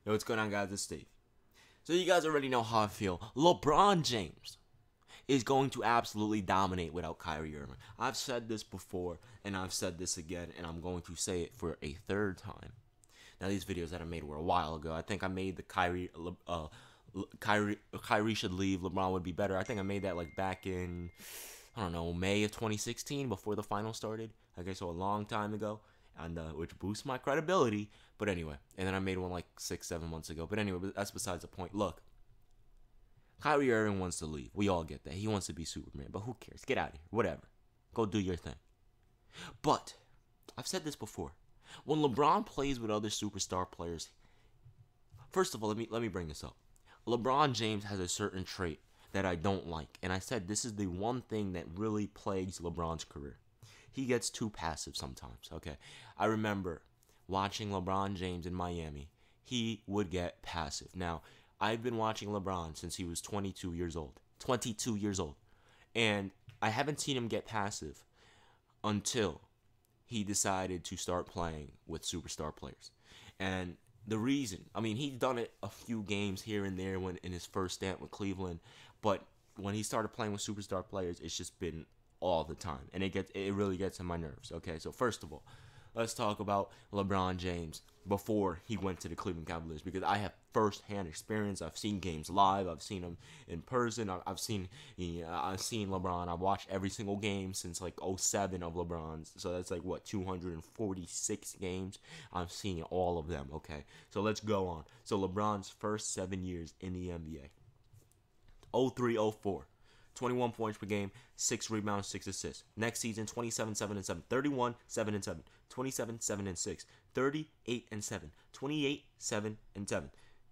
Yo, what's going on, guys? It's Steve. So you guys already know how I feel. LeBron James is going to absolutely dominate without Kyrie Irving. I've said this before, and I've said this again, and I'm going to say it for a third time. Now, these videos that I made were a while ago. I think I made the Kyrie should leave, LeBron would be better. I think I made that like back in, I don't know, May of 2016 before the finals started. Okay, so a long time ago, and which boosts my credibility. But anyway, and then I made one like 6-7 months ago. But anyway, that's besides the point. Look, Kyrie Irving wants to leave. We all get that. He wants to be Superman, but who cares? Get out of here. Whatever. Go do your thing. But I've said this before. When LeBron plays with other superstar players, first of all, let me bring this up. LeBron James has a certain trait that I don't like, and I said this is the one thing that really plagues LeBron's career. He gets too passive sometimes. Okay, I remember watching LeBron James in Miami. He would get passive. Now, I've been watching LeBron since he was 22 years old. 22 years old. And I haven't seen him get passive until he decided to start playing with superstar players. And the reason, I mean, he's done it a few games here and there when in his first stint with Cleveland, but when he started playing with superstar players, it's just been all the time, and it really gets on my nerves. Okay, so first of all, let's talk about LeBron James before he went to the Cleveland Cavaliers, because I have first-hand experience. I've seen games live. I've seen him in person. I've seen LeBron. I've watched every single game since like '07 of LeBron's. So that's like what, 246 games. I've seen all of them. Okay, so let's go on. So LeBron's first 7 years in the NBA, 03-04. 21 points per game, 6 rebounds, 6 assists. Next season, 27, 7, and 7, 31, 7, and 7, 27, 7, and 6, 38, and 7, 28, 7, and 7,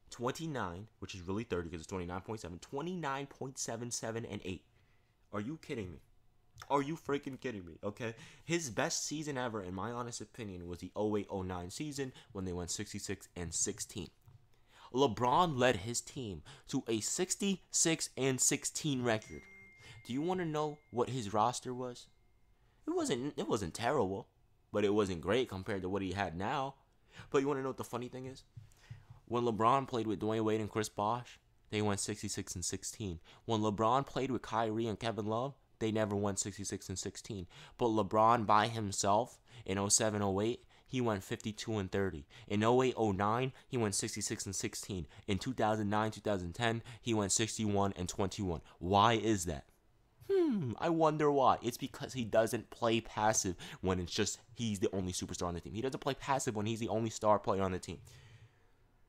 29, which is really 30 because it's 29.7, 29.77, and 8. Are you kidding me? Are you freaking kidding me? Okay, his best season ever, in my honest opinion, was the 08-09 season when they went 66 and 16. LeBron led his team to a 66 and 16 record. Do you want to know what his roster was? It wasn't terrible, but it wasn't great compared to what he had now. But you want to know what the funny thing is? When LeBron played with Dwayne Wade and Chris Bosh, they went 66 and 16. When LeBron played with Kyrie and Kevin Love, they never went 66 and 16. But LeBron by himself in 07-08, he went 52 and 30. In 08-09, he went 66 and 16. In 2009-2010, he went 61 and 21. Why is that? I wonder why. It's because he doesn't play passive when it's just he's the only superstar on the team. He doesn't play passive when he's the only star player on the team.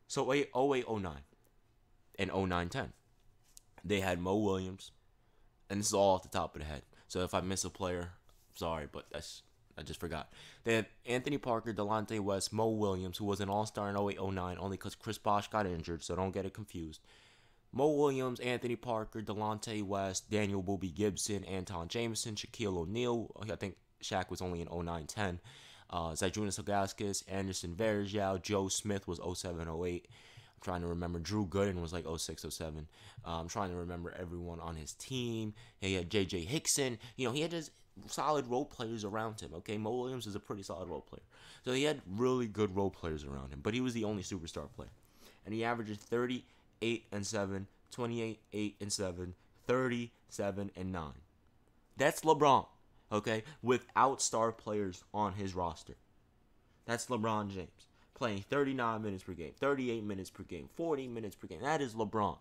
So 08-09 and 09-10, they had Mo Williams, and this is all off the top of the head. So if I miss a player, sorry, but I just forgot. They had Anthony Parker, Delonte West, Mo Williams, who was an all-star in 08-09, only because Chris Bosh got injured, so don't get it confused. Mo Williams, Anthony Parker, Delonte West, Daniel Booby Gibson, Anton Jameson, Shaquille O'Neal. I think Shaq was only in 09-10. Zydrunas Ilgauskas, Anderson Varejao, Joe Smith was 07-08. I'm trying to remember. Drew Gooden was like 06-07. I'm trying to remember everyone on his team. He had J.J. Hickson. You know, he had just solid role players around him. Okay, Mo Williams is a pretty solid role player. So he had really good role players around him. But he was the only superstar player. And he averages 38 and 7, 28, 8 and 7, 37 and 9. That's LeBron, okay, without star players on his roster. That's LeBron James playing 39 minutes per game, 38 minutes per game, 40 minutes per game. That is LeBron.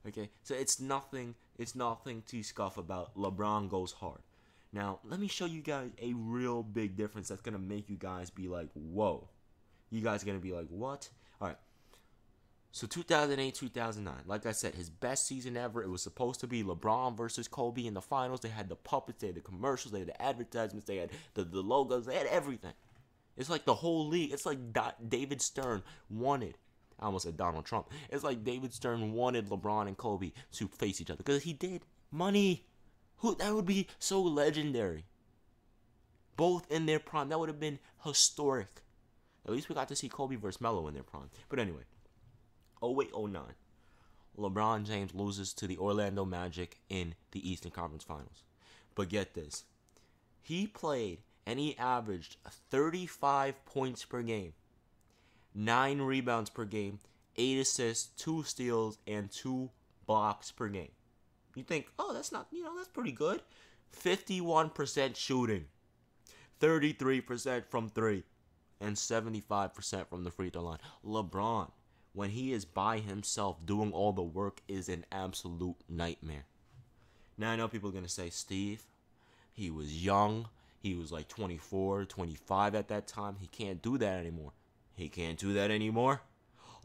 Okay? So it's nothing to scoff about. LeBron goes hard. Now, let me show you guys a real big difference that's going to make you guys be like, "Whoa." You guys are going to be like, "What?" All right. So 2008-2009, like I said, his best season ever. It was supposed to be LeBron versus Kobe in the finals. They had the puppets, they had the commercials, they had the advertisements, they had the logos, they had everything. It's like the whole league. It's like David Stern wanted. I almost said Donald Trump. It's like David Stern wanted LeBron and Kobe to face each other because he did. Money. That would be so legendary. Both in their prime. That would have been historic. At least we got to see Kobe versus Melo in their prime. But anyway. 08-09, LeBron James loses to the Orlando Magic in the Eastern Conference Finals. But get this. He played and he averaged 35 points per game, 9 rebounds per game, 8 assists, 2 steals, and 2 blocks per game. You think, oh, that's not, that's pretty good. 51% shooting, 33% from 3, and 75% from the free throw line. LeBron, when he is by himself doing all the work, is an absolute nightmare. Now, I know people are going to say, Steve, he was young. He was like 24, 25 at that time. He can't do that anymore. He can't do that anymore.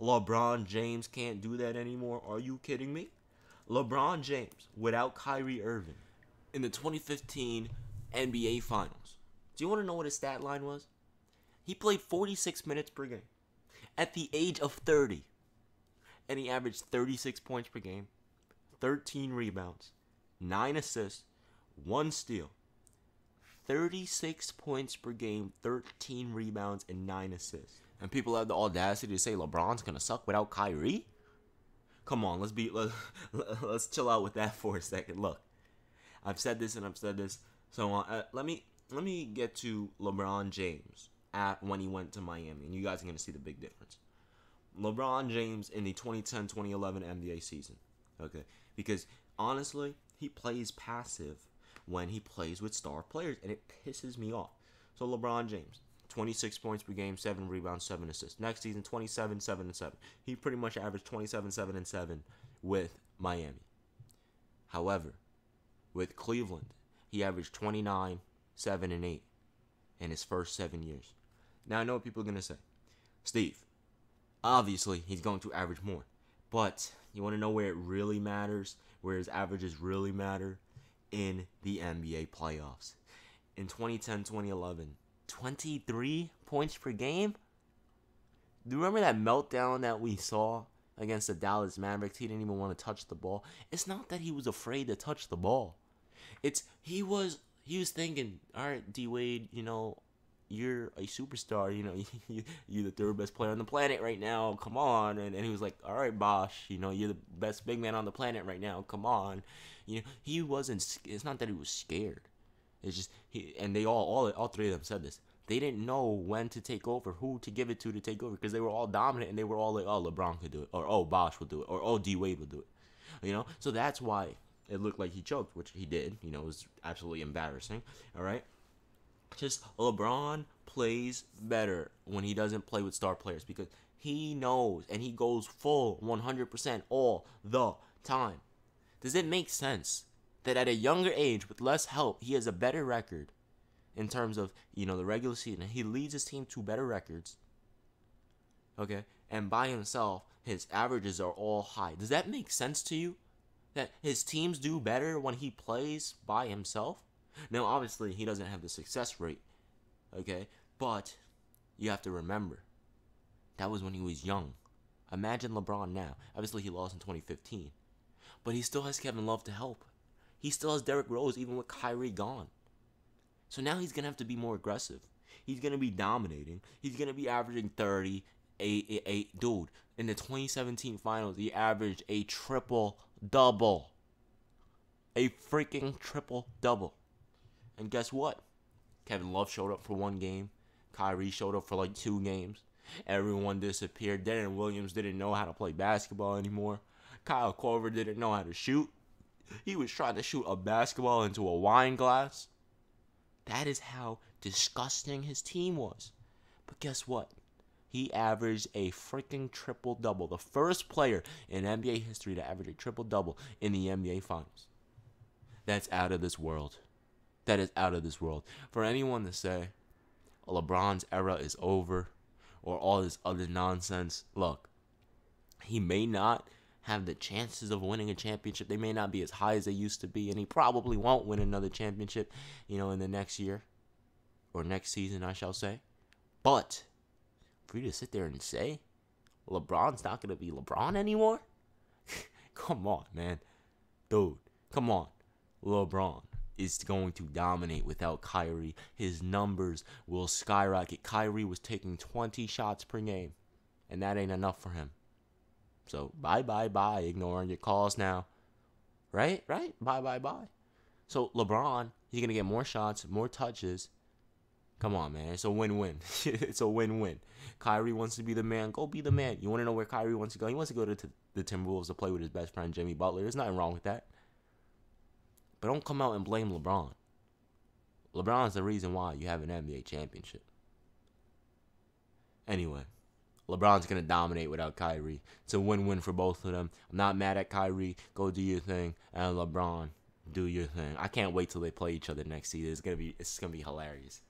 LeBron James can't do that anymore. Are you kidding me? LeBron James, without Kyrie Irving, in the 2015 NBA Finals. Do you want to know what his stat line was? He played 46 minutes per game at the age of 30. And he averaged 36 points per game, 13 rebounds, 9 assists, 1 steal. 36 points per game, 13 rebounds, and 9 assists. And people have the audacity to say LeBron's going to suck without Kyrie? Come on, let's chill out with that for a second. Look, I've said this and I've said this. So let me get to LeBron James when he went to Miami, and you guys are going to see the big difference. LeBron James in the 2010-2011 NBA season. Okay, because honestly, he plays passive when he plays with star players, and it pisses me off. So LeBron James, 26 points per game, 7 rebounds, 7 assists. Next season, 27, 7, and 7. He pretty much averaged 27, 7, and 7 with Miami. However, with Cleveland, he averaged 29, 7, and 8 in his first 7 years. Now, I know what people are going to say. Steve, obviously, he's going to average more. But you want to know where it really matters, where his averages really matter? In the NBA playoffs. In 2010-2011, 23 points per game? Do you remember that meltdown that we saw against the Dallas Mavericks? He didn't even want to touch the ball. It's not that he was afraid to touch the ball. It's he was thinking, all right, D-Wade, you're a superstar. You're the third best player on the planet right now. Come on. And he was like, all right, Bosh, you're the best big man on the planet right now. Come on. He wasn't. It's not that he was scared. It's just and they all three of them said this. They didn't know when to take over, who to give it to take over, because they were all dominant and they were all like, oh, LeBron could do it, or oh, Bosh will do it, or oh, D-Wade will do it. So that's why it looked like he choked, which he did. It was absolutely embarrassing. All right. Just LeBron plays better when he doesn't play with star players, because he knows and he goes full 100% all the time. Does it make sense that at a younger age with less help, he has a better record in terms of, the regular season? He leads his team to better records. Okay? And by himself, his averages are all high. Does that make sense to you? That his teams do better when he plays by himself? Now, obviously, he doesn't have the success rate. Okay? But you have to remember, that was when he was young. Imagine LeBron now. Obviously, he lost in 2015. But he still has Kevin Love to help. He still has Derrick Rose, even with Kyrie gone. So now he's going to have to be more aggressive. He's going to be dominating. He's going to be averaging 30, 8. Dude, in the 2017 finals, he averaged a triple-double. A freaking triple-double. And guess what? Kevin Love showed up for 1 game. Kyrie showed up for like 2 games. Everyone disappeared. Darren Williams didn't know how to play basketball anymore. Kyle Korver didn't know how to shoot. He was trying to shoot a basketball into a wine glass. That is how disgusting his team was. But guess what? He averaged a freaking triple-double. The first player in NBA history to average a triple-double in the NBA Finals. That's out of this world. That is out of this world. For anyone to say LeBron's era is over or all this other nonsense, look, he may not have the chances of winning a championship. They may not be as high as they used to be, and he probably won't win another championship, in the next year or next season, I shall say. But for you to sit there and say LeBron's not going to be LeBron anymore? Come on, man. Dude, come on. LeBron is going to dominate without Kyrie. His numbers will skyrocket. Kyrie was taking 20 shots per game, and that ain't enough for him. So, bye. Ignoring your calls now. Right? Bye. So, LeBron, he's going to get more shots, more touches. Come on, man. It's a win-win. It's a win-win. Kyrie wants to be the man. Go be the man. You want to know where Kyrie wants to go? He wants to go to the Timberwolves to play with his best friend, Jimmy Butler. There's nothing wrong with that. But don't come out and blame LeBron. LeBron's the reason why you have an NBA championship. Anyway, LeBron's going to dominate without Kyrie. It's a win-win for both of them. I'm not mad at Kyrie. Go do your thing. And LeBron, do your thing. I can't wait till they play each other next season. It's gonna be hilarious.